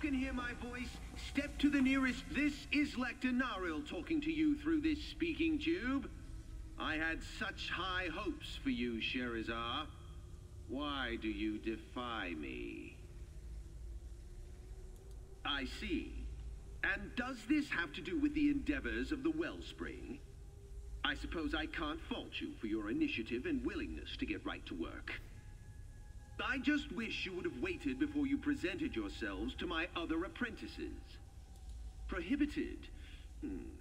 can hear my voice, step to the nearest. This is Lector Naril talking to you through this speaking tube. I had such high hopes for you, Sherazar. Why do you defy me? I see. And does this have to do with the endeavors of the wellspring? I suppose I can't fault you for your initiative and willingness to get right to work. I just wish you would have waited before you presented yourselves to my other apprentices. Prohibited?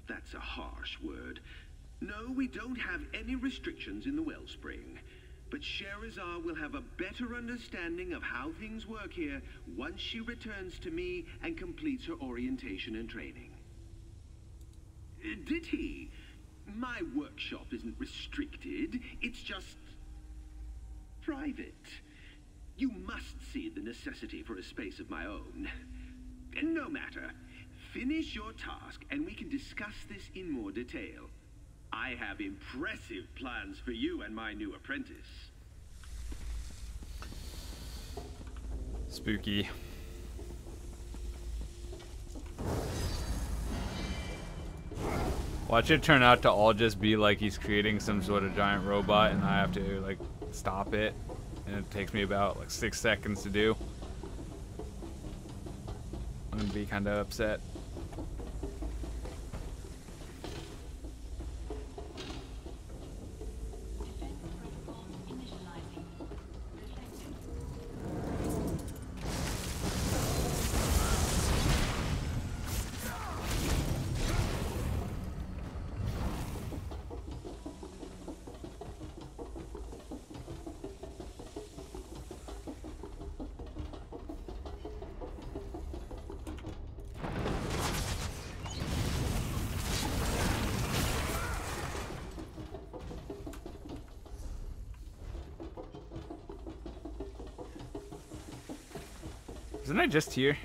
That's a harsh word. No, we don't have any restrictions in the wellspring. But Sherazar will have a better understanding of how things work here once she returns to me and completes her orientation and training. Did he? My workshop isn't restricted, it's just private. You must see the necessity for a space of my own. No matter. Finish your task and we can discuss this in more detail. I have impressive plans for you and my new apprentice. Spooky. Watch it turn out to all just be like he's creating some sort of giant robot and I have to like stop it. And it takes me about like 6 seconds to do. I'm gonna be kind of upset. Isn't I just here?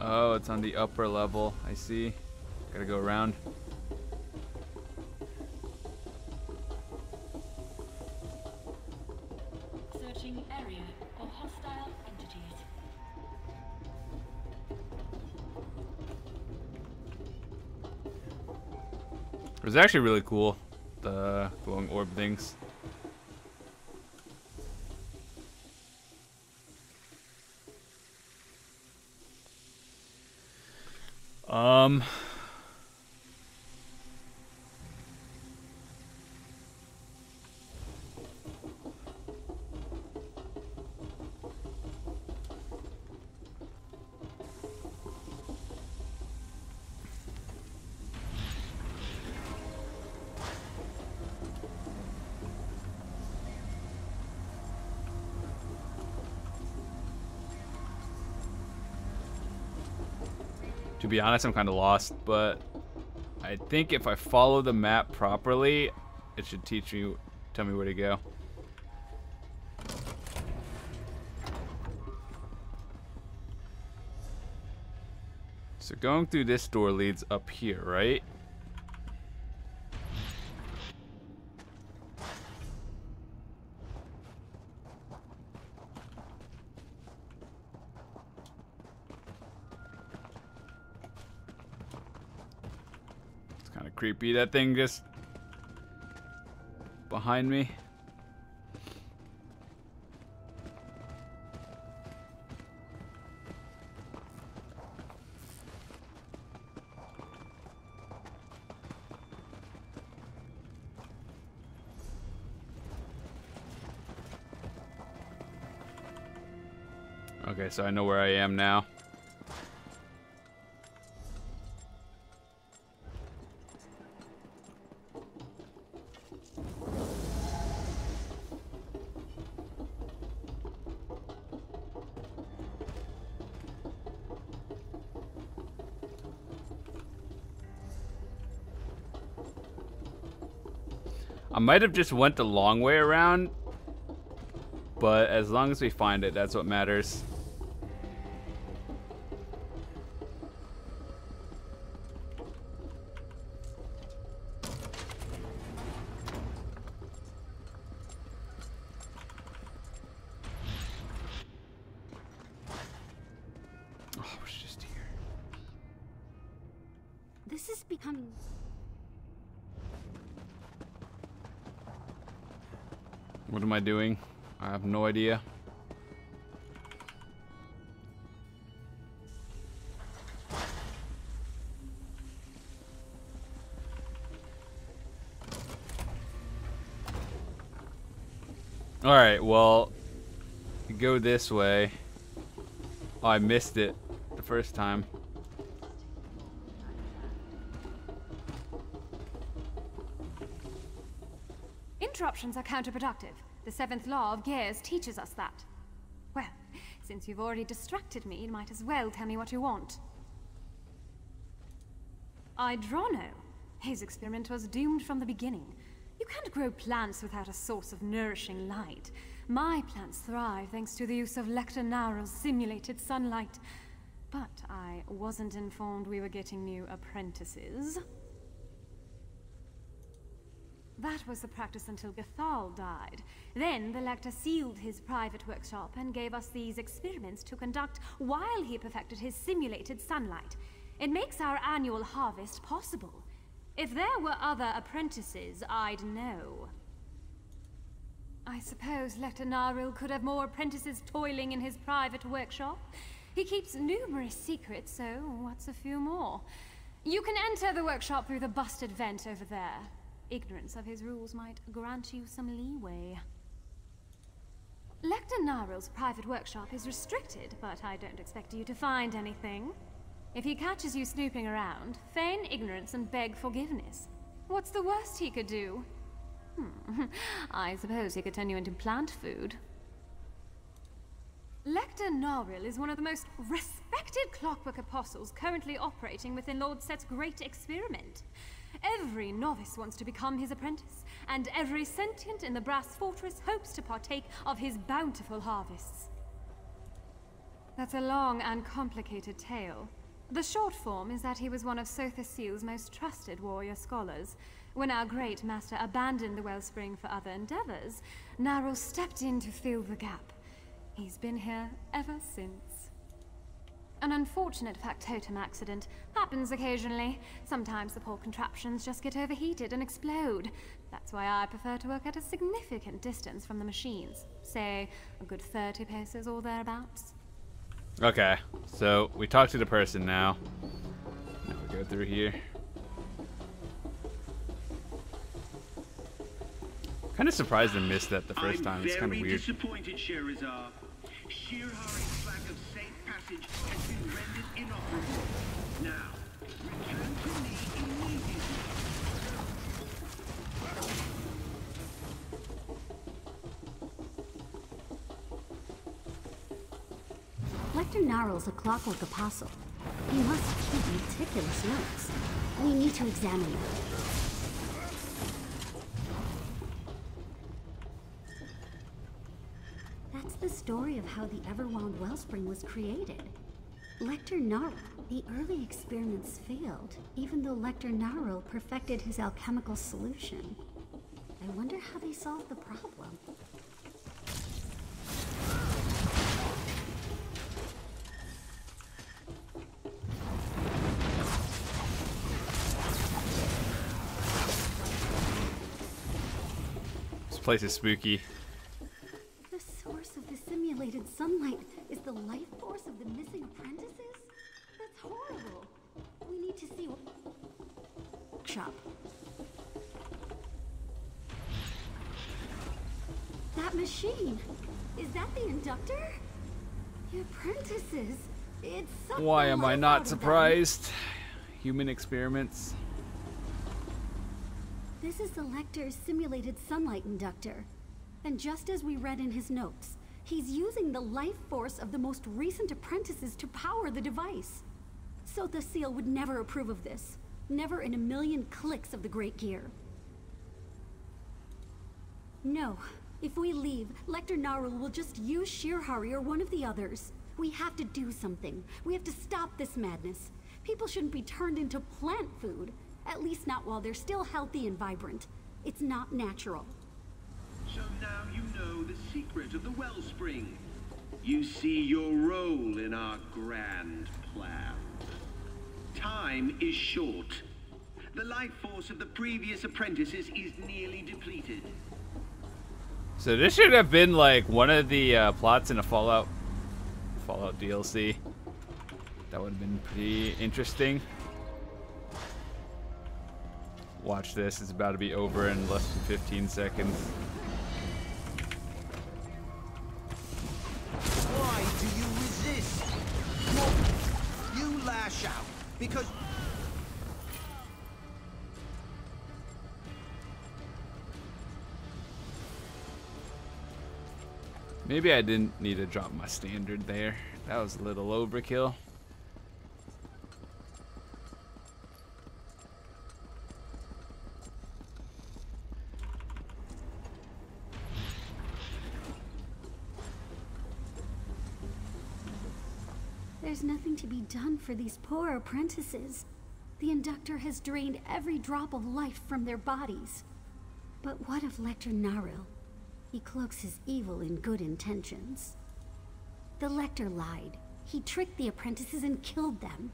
Oh, it's on the upper level. I see. Gotta go around. Searching area for hostile entities. It was actually really cool, the glowing orb things. To be honest, I'm kind of lost, but I think if I follow the map properly, it should tell me where to go. So going through this door leads up here, right? Creepy, that thing just behind me. Okay, so I know where I am now. I might have just went the long way around, but as long as we find it, that's what matters. This is becoming... What am I doing? I have no idea. Alright, well, go this way. Oh, I missed it the first time. Interruptions are counterproductive. The 7th law of gears teaches us that. Well, since you've already distracted me, you might as well tell me what you want. Idrono. His experiment was doomed from the beginning. You can't grow plants without a source of nourishing light. My plants thrive thanks to the use of Lector Naril's simulated sunlight. But I wasn't informed we were getting new apprentices. That was the practice until Gathal died. Then the Lector sealed his private workshop and gave us these experiments to conduct while he perfected his simulated sunlight. It makes our annual harvest possible. If there were other apprentices, I'd know. I suppose Lector Naril could have more apprentices toiling in his private workshop. He keeps numerous secrets, so what's a few more? You can enter the workshop through the busted vent over there. Ignorance of his rules might grant you some leeway. Lector Naril's private workshop is restricted, but I don't expect you to find anything. If he catches you snooping around, feign ignorance and beg forgiveness. What's the worst he could do? I suppose he could turn you into plant food. Lector Naril is one of the most respected Clockwork apostles currently operating within Lord Set's great experiment. Every novice wants to become his apprentice, and every sentient in the Brass Fortress hopes to partake of his bountiful harvests. That's a long and complicated tale. The short form is that he was one of Sotha Seal's most trusted warrior scholars. When our great master abandoned the wellspring for other endeavors, Naril stepped in to fill the gap. He's been here ever since. An unfortunate factotum accident happens occasionally. Sometimes the poor contraptions just get overheated and explode. That's why I prefer to work at a significant distance from the machines. Say, a good 30 paces or thereabouts. Okay, so we talked to the person now. Now we go through here. Kind of surprised I missed that the first time. It's kind of weird. I'm very disappointed, Sherazar. Shirhari's lack of safe passage has been rendered inoperable. Now, return to me immediately. Lector Naril's a Clockwork apostle. He must keep meticulous notes. We need to examine them. That's the story of how the Everwound Wellspring was created. Lector Naril. The early experiments failed, even though Lector Naril perfected his alchemical solution. I wonder how they solved the problem. This place is spooky. The source of the simulated sunlight is the life force of the missing apprentices? That's horrible. We need to see what... Shop. That machine! Is that the inductor? The apprentices! It's something. Why am I out not of surprised? Human experiments. This is the Lector's simulated sunlight inductor. And just as we read in his notes, he's using the life force of the most recent apprentices to power the device. Sotha Seal would never approve of this. Never in a million clicks of the Great Gear. No. If we leave, Lector Naril will just use Shirhari or one of the others. We have to do something. We have to stop this madness. People shouldn't be turned into plant food. At least not while they're still healthy and vibrant. It's not natural. So now you know the secret of the wellspring. You see your role in our grand plan. Time is short. The life force of the previous apprentices is nearly depleted. So this should have been like one of the plots in a Fallout DLC. That would have been pretty interesting. Watch this, it's about to be over in less than 15 seconds. Why do you resist? You lash out because... Maybe I didn't need to drop my standard there. That was a little overkill. There's nothing to be done for these poor apprentices. The Inductor has drained every drop of life from their bodies. But what of Lector Naril? He cloaks his evil in good intentions. The Lector lied. He tricked the apprentices and killed them.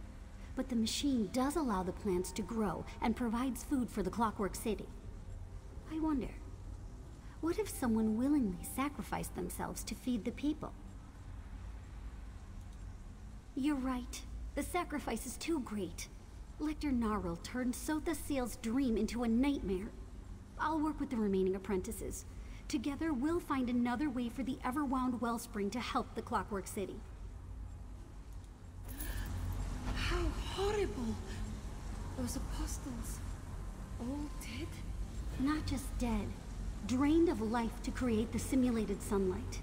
But the machine does allow the plants to grow and provides food for the Clockwork City. I wonder, what if someone willingly sacrificed themselves to feed the people? You're right. The sacrifice is too great. Lector Naril turned Sotha Seal's dream into a nightmare. I'll work with the remaining apprentices. Together, we'll find another way for the Everwound Wellspring to help the Clockwork City. How horrible! Those apostles, all dead? Not just dead, drained of life to create the simulated sunlight.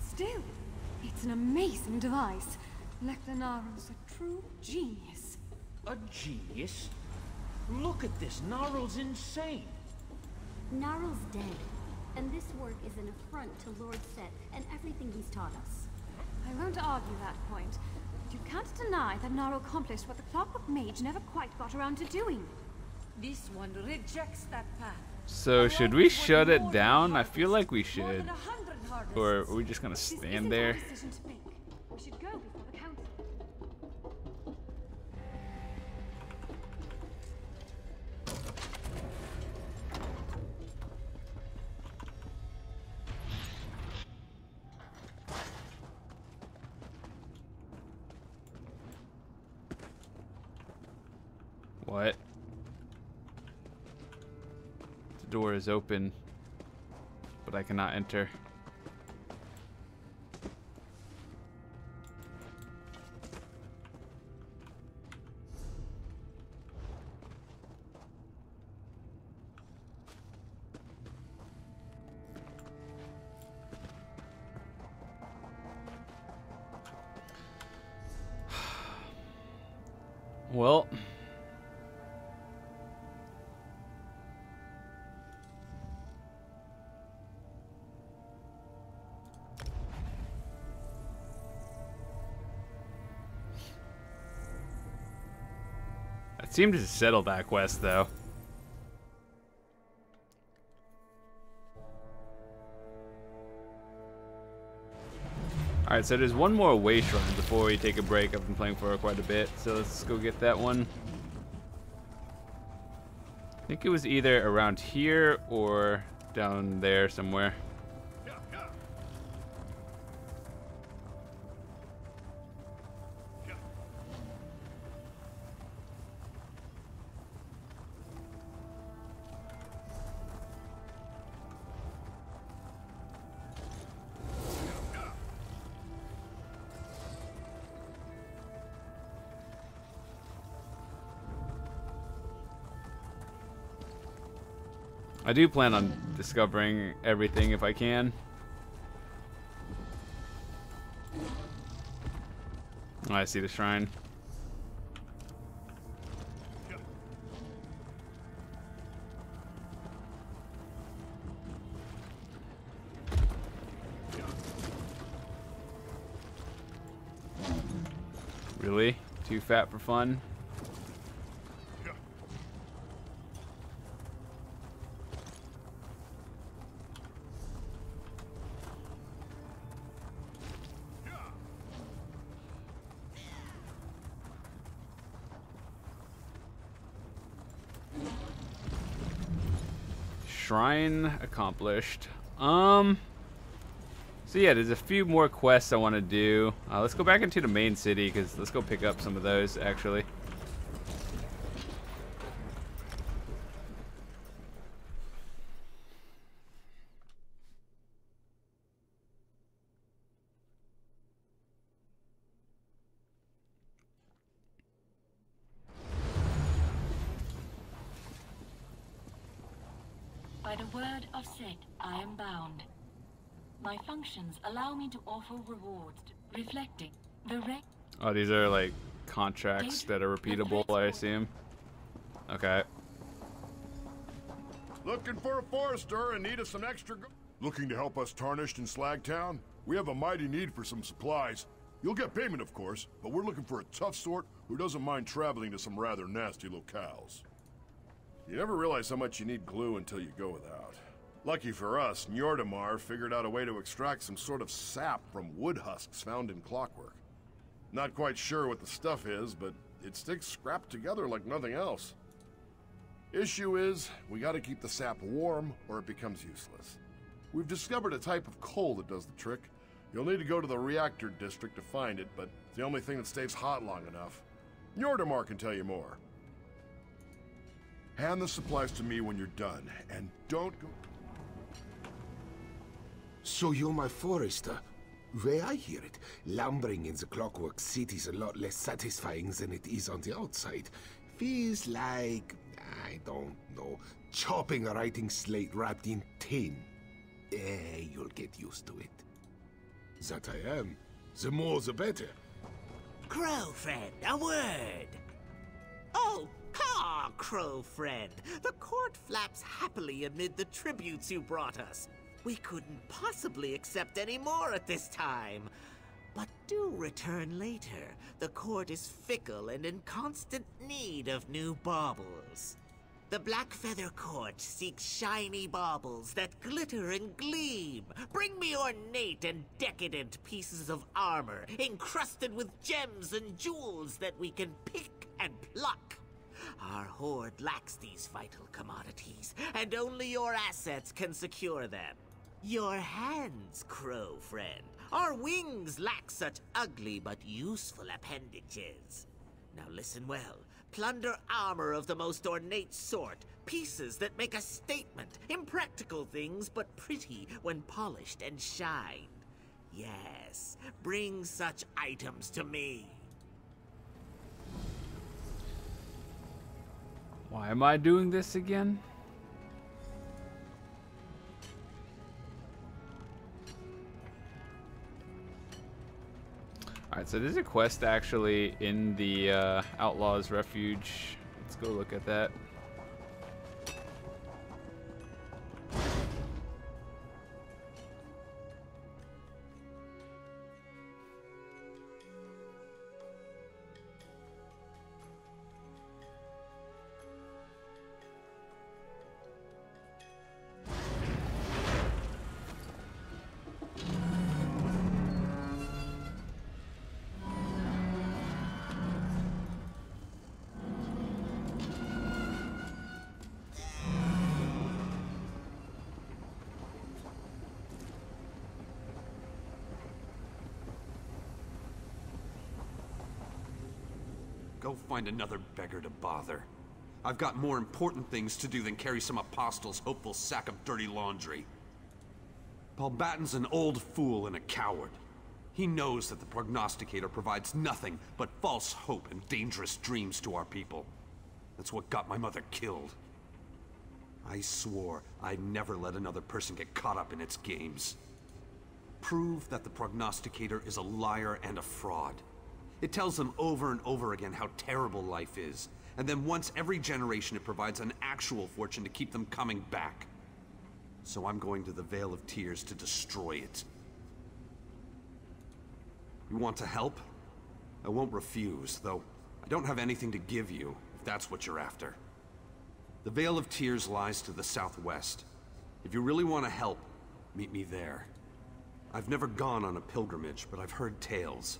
Still, it's an amazing device. Lector Naril's a true genius. A genius? Look at this. Naril's insane. Naril's dead, and this work is an affront to Lord Set and everything he's taught us. I won't argue that point, but you can't deny that Naril accomplished what the Clockwork Mage never quite got around to doing. This one rejects that path. So should we shut it down? I feel like we should. Or are we just gonna stand there? This isn't our decision to make. We should go before the council. What? The door is open, but I cannot enter. Well, it seemed to settle that quest though. Alright, so there's one more way shrine before we take a break. I've been playing for quite a bit, so let's go get that one. I think it was either around here or down there somewhere. I do plan on discovering everything if I can. Oh, I see the shrine. Really? Too fat for fun? Shrine accomplished. So yeah, there's a few more quests I want to do. Let's go back into the main city, because let's go pick up some of those, actually. By the word of Set, I am bound. My functions allow me to offer rewards reflecting the Oh, these are like contracts that are repeatable, I assume. Okay. Looking for a forester and need us some extra Looking to help us tarnished in Slagtown? We have a mighty need for some supplies. You'll get payment, of course, but we're looking for a tough sort who doesn't mind traveling to some rather nasty locales. You never realize how much you need glue until you go without. Lucky for us, Njordamar figured out a way to extract some sort of sap from wood husks found in Clockwork. Not quite sure what the stuff is, but it sticks scrapped together like nothing else. Issue is, we gotta keep the sap warm or it becomes useless. We've discovered a type of coal that does the trick. You'll need to go to the reactor district to find it, but it's the only thing that stays hot long enough. Njordamar can tell you more. Hand the supplies to me when you're done, and don't go... So you're my forester. Way I hear it, lumbering in the Clockwork City's a lot less satisfying than it is on the outside. Feels like, I don't know, chopping a writing slate wrapped in tin. You'll get used to it. That I am. The more the better. Crow friend, a word. Oh, Crow friend. The court flaps happily amid the tributes you brought us. We couldn't possibly accept any more at this time. But do return later. The court is fickle and in constant need of new baubles. The Blackfeather Court seeks shiny baubles that glitter and gleam. Bring me ornate and decadent pieces of armor, encrusted with gems and jewels that we can pick and pluck. Our horde lacks these vital commodities, and only your assets can secure them. Your hands, Crow friend. Our wings lack such ugly but useful appendages. Now listen well. Plunder armor of the most ornate sort. Pieces that make a statement. Impractical things, but pretty when polished and shined. Yes, bring such items to me. Why am I doing this again? Alright, so there's a quest actually in the Outlaws Refuge. Let's go look at that. Go find another beggar to bother. I've got more important things to do than carry some apostle's hopeful sack of dirty laundry. Palbatin's an old fool and a coward. He knows that the prognosticator provides nothing but false hope and dangerous dreams to our people. That's what got my mother killed. I swore I'd never let another person get caught up in its games. Prove that the prognosticator is a liar and a fraud. It tells them over and over again how terrible life is, and then once every generation it provides an actual fortune to keep them coming back. So I'm going to the Vale of Tears to destroy it. You want to help? I won't refuse, though I don't have anything to give you, if that's what you're after. The Vale of Tears lies to the southwest. If you really want to help, meet me there. I've never gone on a pilgrimage, but I've heard tales.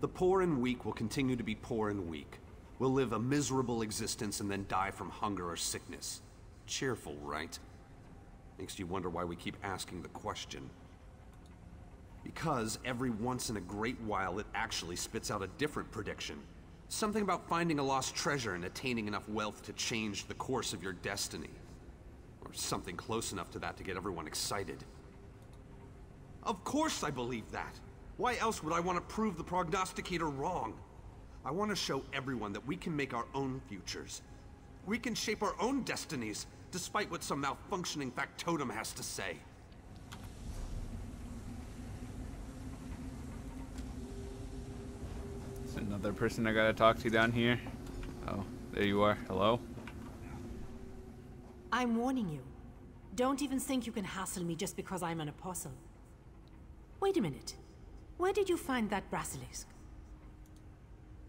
The poor and weak will continue to be poor and weak. We'll live a miserable existence and then die from hunger or sickness. Cheerful, right? Makes you wonder why we keep asking the question. Because every once in a great while it actually spits out a different prediction. Something about finding a lost treasure and attaining enough wealth to change the course of your destiny. Or something close enough to that to get everyone excited. Of course I believe that! Why else would I want to prove the prognosticator wrong? I want to show everyone that we can make our own futures. We can shape our own destinies, despite what some malfunctioning factotum has to say. There's another person I gotta talk to down here. Oh, there you are. Hello? I'm warning you. Don't even think you can hassle me just because I'm an apostle. Wait a minute. Where did you find that basilisk?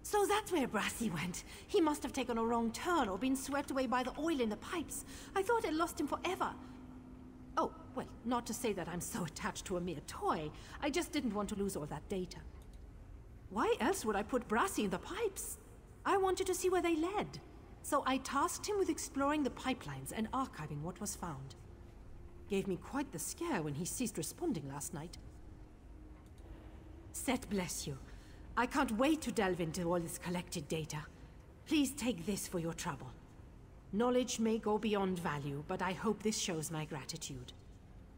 So that's where Brassy went. He must have taken a wrong turn or been swept away by the oil in the pipes. I thought I'd lost him forever. Oh, well, not to say that I'm so attached to a mere toy. I just didn't want to lose all that data. Why else would I put Brassy in the pipes? I wanted to see where they led. So I tasked him with exploring the pipelines and archiving what was found. Gave me quite the scare when he ceased responding last night. Set bless you. I can't wait to delve into all this collected data. Please take this for your trouble. Knowledge may go beyond value, but I hope this shows my gratitude.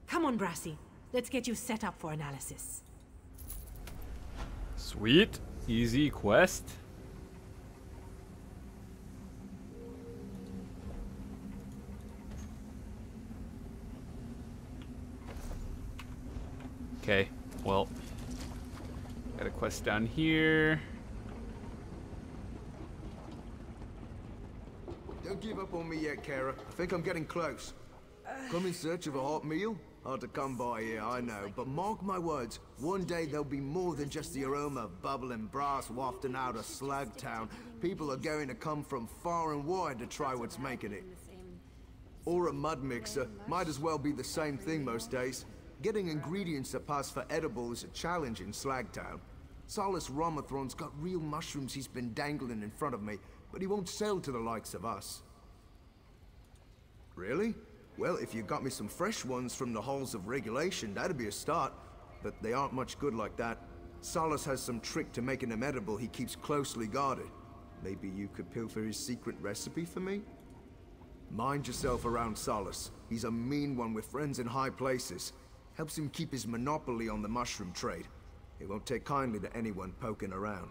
Come on, Brassy. Let's get you set up for analysis. Sweet. Easy quest. Okay, well, got a quest down here. Don't give up on me yet, Kara. I think I'm getting close. Come in search of a hot meal? Hard to come by here, I know. But mark my words, one day there'll be more than just the aroma of bubbling brass wafting out of Slagtown. People are going to come from far and wide to try what's making it. Or a mud mixer. Might as well be the same thing most days. Getting ingredients that pass for edible is a challenge in Slagtown. Solus Romathron's got real mushrooms he's been dangling in front of me, but he won't sell to the likes of us. Really? Well, if you got me some fresh ones from the halls of regulation, that'd be a start. But they aren't much good like that. Solus has some trick to making them edible he keeps closely guarded. Maybe you could pilfer his secret recipe for me? Mind yourself around Solus. He's a mean one with friends in high places. Helps him keep his monopoly on the mushroom trade. He won't take kindly to anyone poking around.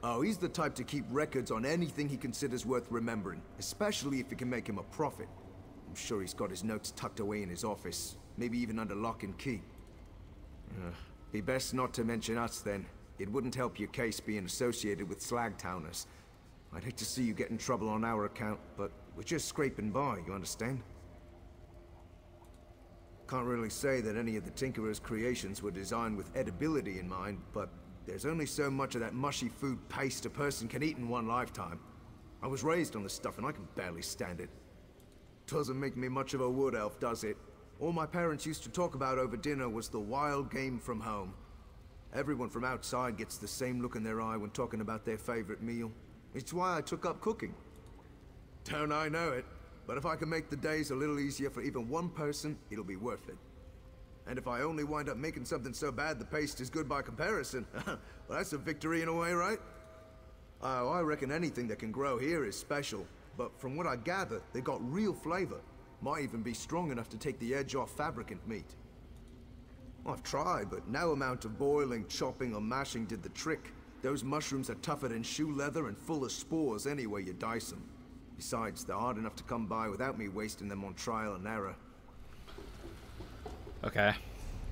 Oh, he's the type to keep records on anything he considers worth remembering, especially if it can make him a profit. I'm sure he's got his notes tucked away in his office, maybe even under lock and key. Be best not to mention us then. It wouldn't help your case being associated with Slagtowners. I'd hate to see you get in trouble on our account, but we're just scraping by, you understand? Can't really say that any of the Tinkerer's creations were designed with edibility in mind, but there's only so much of that mushy food paste a person can eat in one lifetime. I was raised on this stuff and I can barely stand it. Doesn't make me much of a wood elf, does it? All my parents used to talk about over dinner was the wild game from home. Everyone from outside gets the same look in their eye when talking about their favorite meal. It's why I took up cooking. Don't I know it? But if I can make the days a little easier for even one person, it'll be worth it. And if I only wind up making something so bad the paste is good by comparison, well, that's a victory in a way, right? Oh, I reckon anything that can grow here is special. But from what I gather, they got real flavor. Might even be strong enough to take the edge off fabricant meat. I've tried, but no amount of boiling, chopping, or mashing did the trick. Those mushrooms are tougher than shoe leather and full of spores any way you dice them. Besides, they're hard enough to come by without me wasting them on trial and error. Okay,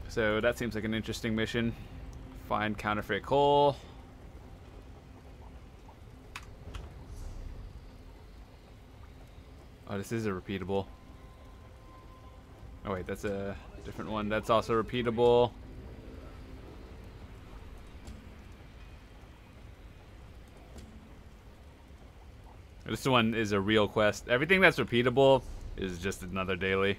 so that seems like an interesting mission. Find counterfeit coal. Oh, this is a repeatable. Oh wait, that's a different one. That's also repeatable. This one is a real quest. Everything that's repeatable is just another daily.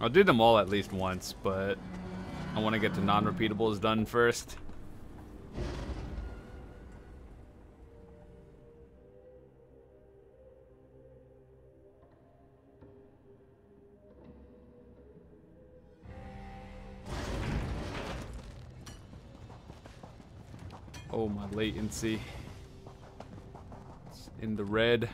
I'll do them all at least once, but I want to get to non-repeatables done first. Oh, my latency. It's in the red.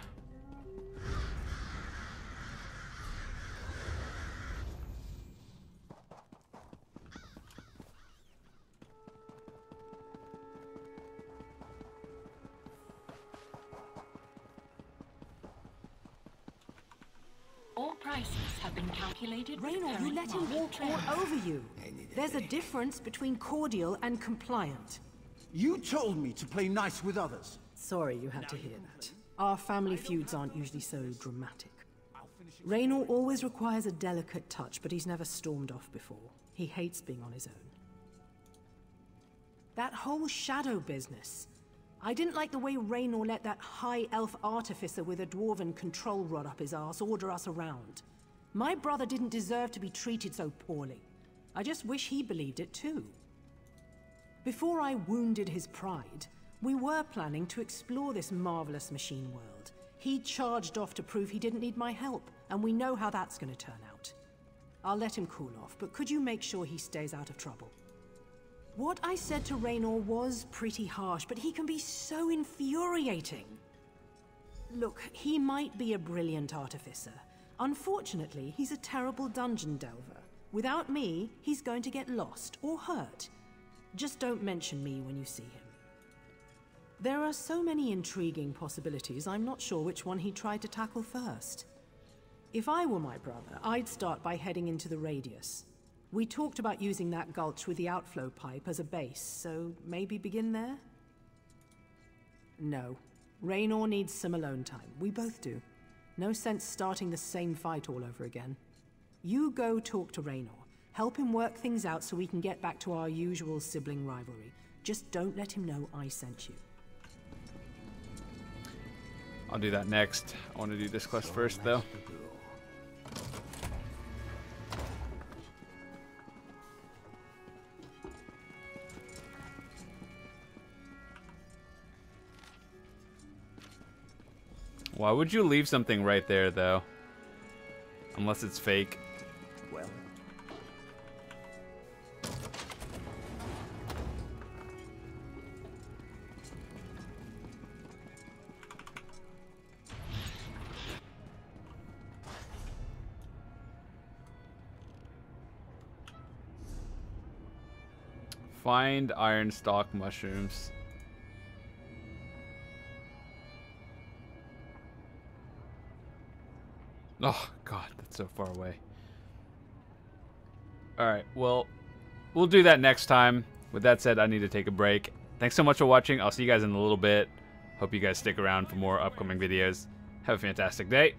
All prices have been calculated. Raynor, you let him walk all over you. There's a difference between cordial and compliant. You told me to play nice with others. Sorry you had to hear that. Our family feuds aren't usually so dramatic. Raynor always requires a delicate touch, but he's never stormed off before. He hates being on his own. That whole shadow business. I didn't like the way Raynor let that high elf artificer with a dwarven control rod up his arse order us around. My brother didn't deserve to be treated so poorly. I just wish he believed it too. Before I wounded his pride, we were planning to explore this marvelous machine world. He charged off to prove he didn't need my help, and we know how that's going to turn out. I'll let him cool off, but could you make sure he stays out of trouble? What I said to Raynor was pretty harsh, but he can be so infuriating. Look, he might be a brilliant artificer. Unfortunately, he's a terrible dungeon delver. Without me, he's going to get lost or hurt. Just don't mention me when you see him. There are so many intriguing possibilities, I'm not sure which one he tried to tackle first. If I were my brother, I'd start by heading into the radius. We talked about using that gulch with the outflow pipe as a base, so maybe begin there? No. Raynor needs some alone time. We both do. No sense starting the same fight all over again. You go talk to Raynor. Help him work things out so we can get back to our usual sibling rivalry. Just don't let him know I sent you. I'll do that next. I want to do this quest first, though. Why would you leave something right there, though? Unless it's fake. Well. Find iron stalk mushrooms. Oh, God, that's so far away. Alright, well, we'll do that next time. With that said, I need to take a break. Thanks so much for watching. I'll see you guys in a little bit. Hope you guys stick around for more upcoming videos. Have a fantastic day.